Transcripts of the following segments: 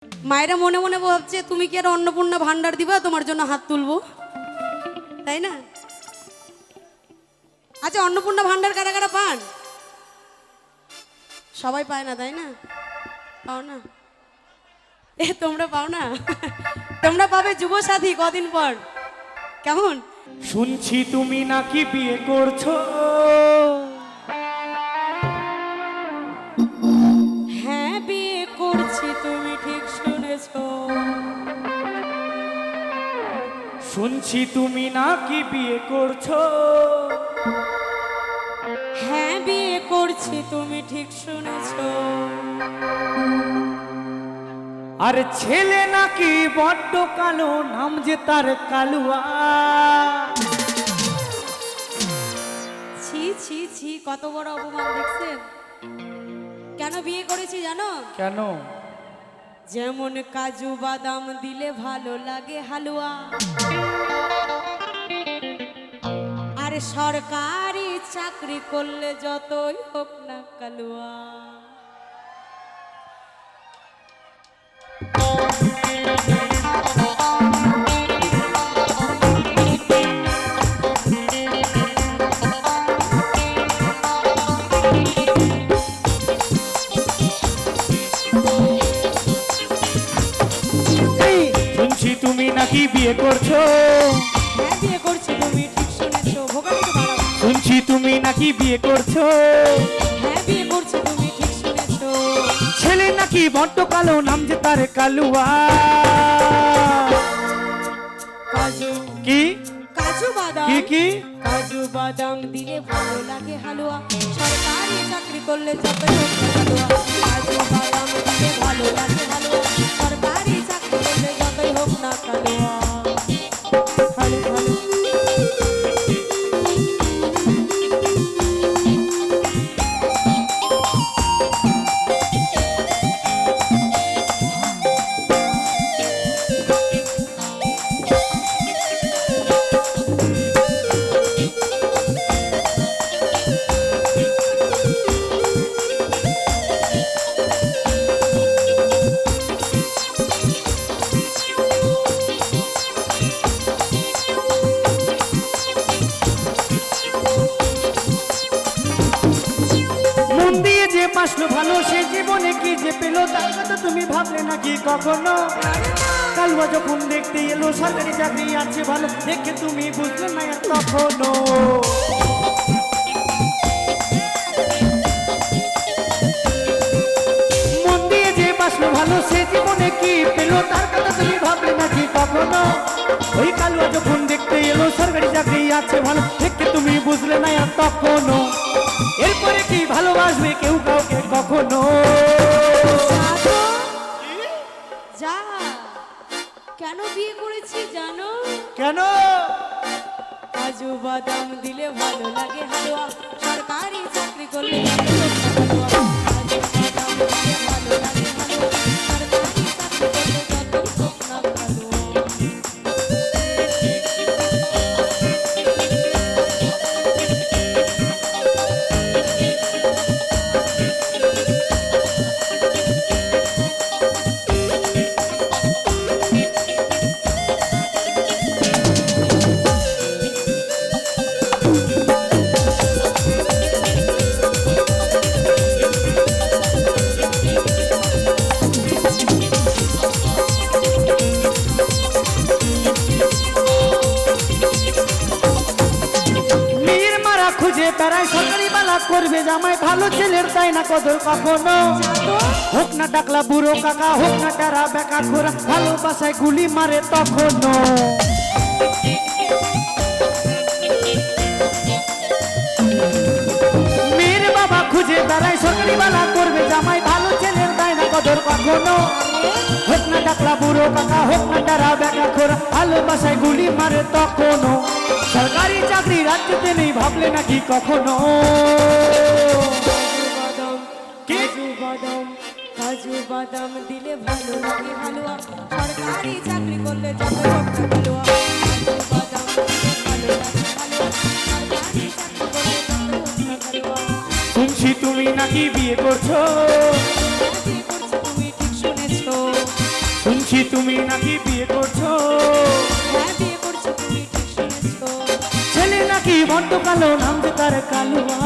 মায়েরা মনে মনে ভাবছে তুমি কি আর অন্নপূর্ণা ভান্ডার দিবা, তোমার জন্য হাত তুলবো, তাই না? আচ্ছা, অন্নপূর্ণা ভান্ডার কারা কারা পান? সবাই পায় না, তাই না? পাও না? তোমরা পাও না? তোমরা পাবে যুব সাথী কদিন পর। কেমন শুনছি তুমি নাকি বিয়ে করছো? হ্যাঁ, বিয়ে করছি, তুমি ঠিক শুনেছো। শুনছি তুমি নাকি বিয়ে করছো? হ্যাঁ, বিয়ে করছি, তুমি ঠিক শুনেছো। আর ছেলে নাকি বড্ড কালো, নাম যে তার কালুয়া। ছি ছি ছি, কত বড় অপমান দেখছেন? কেন বিয়ে করেছি জানো? কেন? যেমন কাজু বাদাম দিলে ভালো লাগে হালুয়া, আর সরকারি চাকরি করলে যতই হোক না কালুয়া। শুনছি তুমি নাকি বিয়ে করছো? হ্যাঁ, বিয়ে করছি, তুমি ঠিক শুনেছো। ভোগালি তো বাড়াও। শুনছি তুমি নাকি বিয়ে করছো? হ্যাঁ, বিয়ে করছি, তুমি ঠিক শুনেছো। ছেলে নাকি বড্ড কালো, নাম যে তার কালুয়া। কাজু কি কাজু বাদাম, কি কি? কাজু বাদাম দিলে ভালো লাগে হালুয়া, সরকারি চাকরি করলে যতই হোক না কালুয়া। কাজু বাদাম দিলে ভালো লাগে হালুয়া, সরকারি চাকরি করলে যতই হোক না কালুয়া। হালু হালু। মন দিয়ে যে বাসলো ভালো, সে জীবনে কি যে পেলো, তার কথা তুমি ভাবলে নাকি কখনো? কালুয়া যখন দেখতে এলো, সরকারি চাকরি আছে ভালো, দেখে তুমি বুঝলে না আর কখনো। মন দিয়ে যে বাসলো ভালো, সে জীবনে কি পেলো, তার কথা তুমি ভাবলে নাকি কখনো? ওই কালুয়া যখন দেখতে এলো, সরকারি চাকরি আছে ভালো, দেখে তুমি বুঝলে না আর তখনো। এরপরে কি ভালোবাসবে কেউ কাউকে কখনো? যা, কেন বিয়ে করেছি জানো? কেন? কাজু বাদাম দিলে ভালো লাগে হালুয়া, সরকারি চাকরি করলে যতই হোক না কালুয়া। কাজু বাদাম দিলে ভালো লাগে হালুয়া, সরকারি চাকরি করলে যতই হোক না কালুয়া। মেয়ের মারা খুঁজে বেড়ায়, সরকারি বালা করবে জামাই, ভালো ছেলের তাই না কদর কখনো। হোক না ডাকলা বুড়ো কাকা, হোক না তারা বেকা খোরা, ভালোবাসায় গুলি মারে তখনো। মেয়ের বাবা খুঁজে বেড়ায়, সরকারি বালা করবে জামাই, ভালো ছেলের তাই না কদর কখনো। হোক না ডাকলা বুড়ো কাকা, হোক না তারা বেকা খোরা, ভালোবাসায় গুলি মারে তখনো। সরকারি চাকরি রাজ্যতে নেই, ভাবলে নাকি কখনো? কাজু বাদাম, কাজু বাদাম দিলে ভালো লাগে হালুয়া, সরকারি চাকরি করলে যতই হোক না কালুয়া। কাজু বাদাম দিলে ভালো লাগে হালুয়া, সরকারি চাকরি করলে যতই হোক না কালুয়া। শুনছি তুমি নাকি বিয়ে করছো? বিয়ে করছি, তুমি ঠিক শুনেছো। শুনছি তুমি নাকি বিয়ে করছো, হ্যাঁ বিয়ে করছো তুমি ঠিক শুনেছো। ছেলে নাকি বড্ড কালো, নাম যে তার কালুয়া।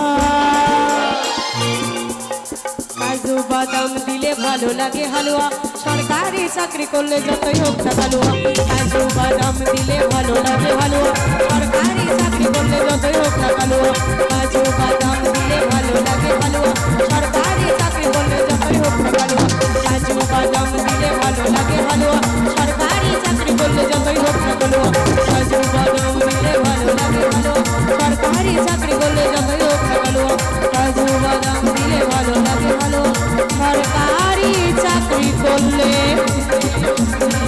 কাজু বাদাম দিলে ভালো লাগে হালুয়া, সরকারি চাকরি করলে যতই হোক না কালুয়া। কাজু বাদাম দিলে ভালো লাগে হালুয়া, সরকারি চাকরি করলে যতই হোক না কালুয়া। কাজু বাদাম দিলে ভালো লাগে হালুয়া, সরকারি চাকরি করলে যতই হোক না কালুয়া। কাজু বাদাম দিলে ভালো লাগে হালুয়া, সরকারি চাকরি করলে যতই হোক না কালুয়া। কাজু বাদাম দিলে ভালো লাগে হালুয়া, সরকারি চাকরি করলে যতই হোক না কালুয়া। কাজু বাদাম দিলে ভালো লাগে হালুয়া, সরকারি চাকরি করলে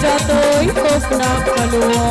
যতই হোক না কালুয়া।